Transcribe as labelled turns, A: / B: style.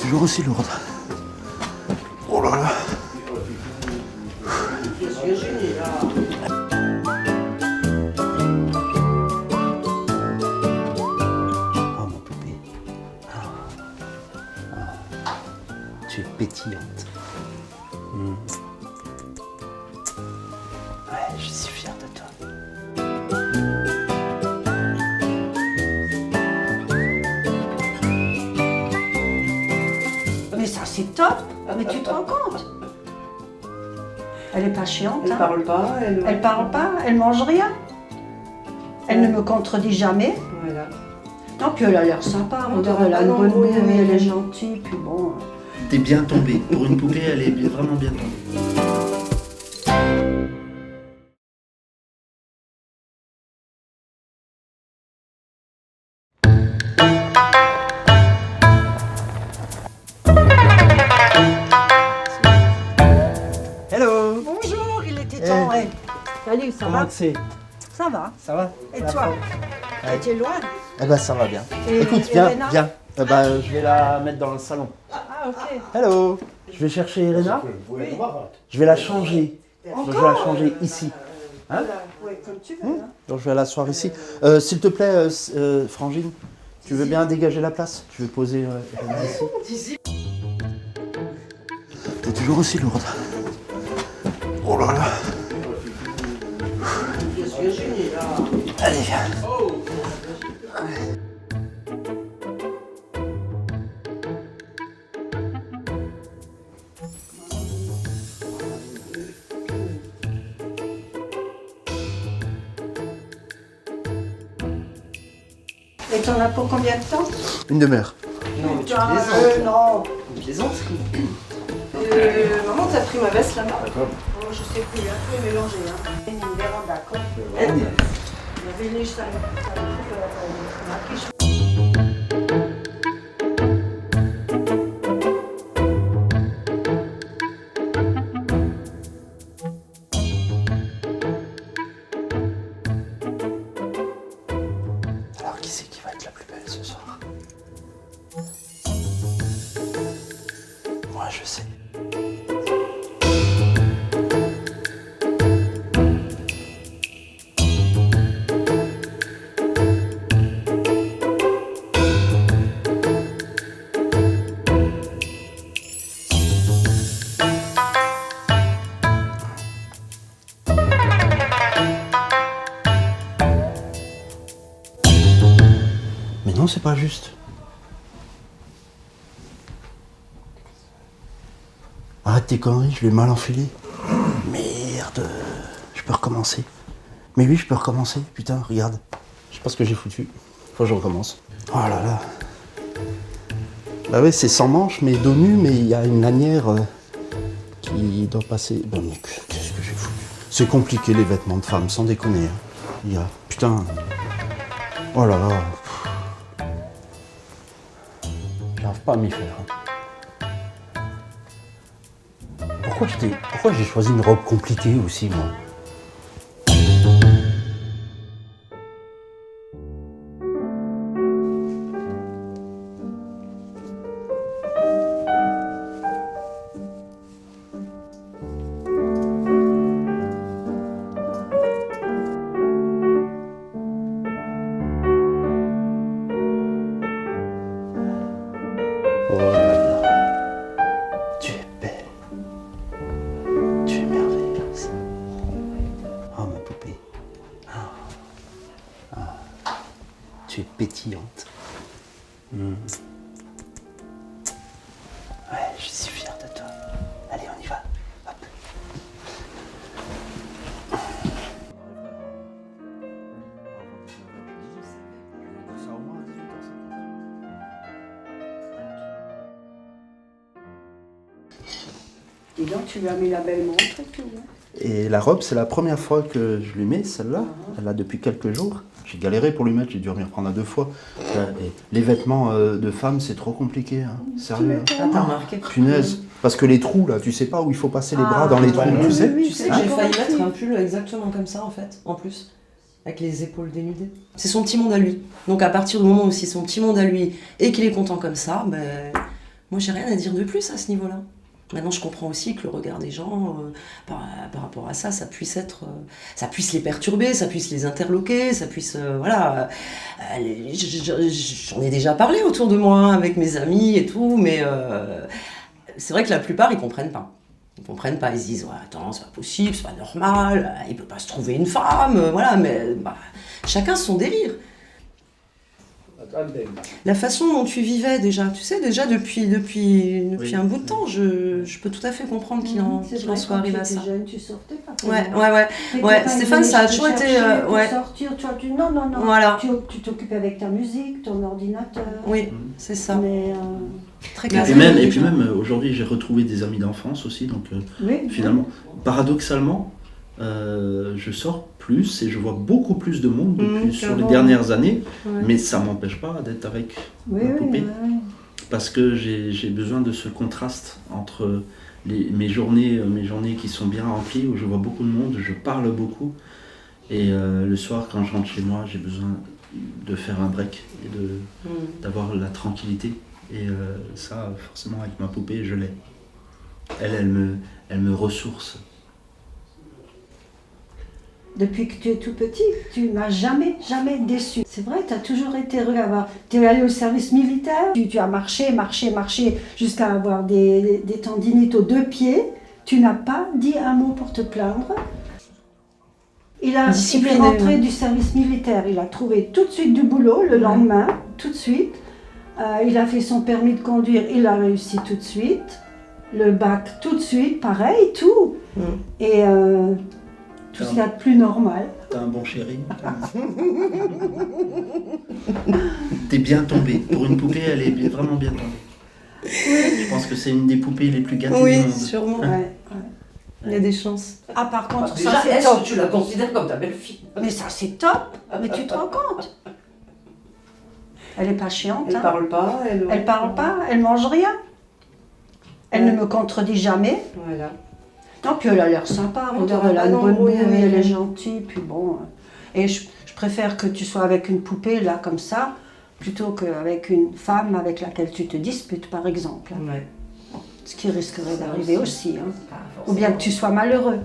A: toujours aussi lourde. Oh là là. Oh mon poupée. Tu es pétillante. Ouais, je suis fier de toi.
B: Mais ça c'est top. Mais tu te rends compte? Elle est pas chiante.
C: Elle
B: hein.
C: parle pas,
B: Elle parle pas, elle mange rien. Elle ne me contredit jamais.
C: Voilà.
B: Non, puis elle a l'air sympa. Regarde, elle a une bonne mouille, elle est gentille, puis bon.
A: T'es bien tombée. Pour une poupée, elle est vraiment bien tombée. Hello.
B: Bonjour, il était temps.
A: Hey.
B: Salut, ça
A: Comment
B: va?
A: c'est?
B: Ça va.
A: Ça va?
B: Et
A: La
B: toi?
A: forme? Ouais.
B: Tu es loin?
A: Eh ben ça va bien.
B: Et-
A: Écoute,
B: et
A: viens,
B: Irena
A: viens. Je vais la mettre dans le salon.
B: Ah, ok.
A: Hello. Je vais chercher Irena. Je vais la changer. Donc, je vais la changer ici. Hein?
B: Oui, comme tu veux. hein.
A: Donc je vais l'asseoir ici. S'il te plaît, Frangine, tu veux bien dégager la place? Je vais poser Irena ici. T'es toujours aussi lourde. Oh là là. Allez, viens.
B: Et t'en as pour combien de temps?
A: Une demeure.
C: Non, mais tu
B: Ah,
C: plaisantes.
B: non.
C: Tu plaisantes. Maman, t'as pris ma veste là-bas?
B: Oh, je sais plus, un peu mélangé. Hein. Une véranda, quoi.
C: Elle
B: Il y avait les salons.
A: Alors qui c'est qui va être la plus belle ce soir? Moi je sais. Mais non, c'est pas juste. Arrête tes conneries, je l'ai mal enfilé. Merde. Je peux recommencer. Mais oui, je peux recommencer. Putain, regarde. Je sais pas ce que j'ai foutu. Faut que je recommence. Oh là là. Bah ouais, c'est sans manches, mais dos nu, mais il y a une lanière qui doit passer. Ben, mais qu'est-ce que j'ai foutu? C'est compliqué les vêtements de femme, sans déconner. Hein. Il y a... Putain. Oh là là. J'arrive pas à m'y faire. Pourquoi j'ai choisi une robe compliquée aussi, moi? Oh là là. Tu es belle. Tu es merveilleuse. Oh ma poupée. Tu es pétillante. Ouais, je suis fier de toi. Allez, on y va. Hop.
B: Dis donc, tu lui as mis la belle montre et tout. Hein.
A: Et la robe, c'est la première fois que je lui mets celle-là. Elle l'a depuis quelques jours. J'ai galéré pour lui mettre, j'ai dû m'y reprendre à 2 fois. Et les vêtements de femme, c'est trop compliqué. Hein. Sérieux. Hein.
C: Ah, t'as remarqué?
A: Punaise. Parce que les trous, là, tu sais pas où il faut passer les bras dans les trous,
B: ouais,
A: tu sais.
B: oui,
C: Tu sais que j'ai failli mettre un pull exactement comme ça en fait, en plus, avec les épaules dénudées. C'est son petit monde à lui. Donc à partir du moment où c'est son petit monde à lui et qu'il est content comme ça, ben Moi, j'ai rien à dire de plus à ce niveau-là. Maintenant, je comprends aussi que le regard des gens, par rapport à ça, ça puisse les perturber, ça puisse les interloquer, ça puisse, voilà. J'en ai déjà parlé autour de moi, avec mes amis et tout, mais c'est vrai que la plupart, ils comprennent pas. Ils comprennent pas, ils se disent, ouais, attends, c'est pas possible, c'est pas normal, il peut pas se trouver une femme, voilà, mais chacun son délire. La façon dont tu vivais déjà, tu sais, déjà depuis
A: Oui.
C: un bout de temps, je peux tout à fait comprendre qu'il en soit arrivé à ça.
B: Jeune, tu sortais pas.
C: Ouais, Stéphane, ça a toujours été... ouais.
B: Sortir, toi, non.
C: Voilà.
B: Tu t'occupais avec ta musique, ton ordinateur.
C: Oui, c'est ça.
B: Mais
C: Très
A: Et
C: clair.
A: puis même aujourd'hui, j'ai retrouvé des amis d'enfance aussi, donc finalement, paradoxalement, je sors plus et je vois beaucoup plus de monde sur les dernières années, mais ça m'empêche pas d'être avec ma poupée. Parce que j'ai besoin de ce contraste entre mes journées qui sont bien remplies, où je vois beaucoup de monde, je parle beaucoup, et le soir quand je rentre chez moi, j'ai besoin de faire un break et d'avoir la tranquillité. Et ça, forcément, avec ma poupée, je l'ai. Elle me ressource.
B: Depuis que tu es tout petit, tu m'as jamais déçu. C'est vrai, tu as toujours été, regarde, tu es allé au service militaire, tu as marché jusqu'à avoir des tendinites aux 2 pieds. Tu n'as pas dit un mot pour te plaindre. Il est rentré du service militaire, il a trouvé tout de suite du boulot le lendemain, tout de suite. Il a fait son permis de conduire, il a réussi tout de suite. Le bac tout de suite, pareil, tout. Et tout ce qu'il y a de plus normal.
A: T'as un bon chéri. T'es bien tombée. Pour une poupée, elle est vraiment bien tombée. Je pense que c'est une des poupées les plus gâtées du monde.
C: Oui, sûrement. Il y a des chances.
B: Ah, par contre,
C: Déjà,
B: ça c'est
C: est-ce
B: top.
C: que tu la considères comme ta belle-fille?
B: Mais ça c'est top. Mais tu te rends compte? Elle est pas chiante.
C: Elle parle pas.
B: Elle parle pas, elle mange rien. Elle ne me contredit jamais.
C: Voilà.
B: Non, puis elle a l'air sympa, regarde, elle a une bonne bouille, elle est gentille, puis bon. Et je préfère que tu sois avec une poupée, là, comme ça, plutôt qu'avec une femme avec laquelle tu te disputes, par exemple.
C: Ouais.
B: Ce qui risquerait d'arriver aussi. Hein. Ou bien que tu sois malheureux.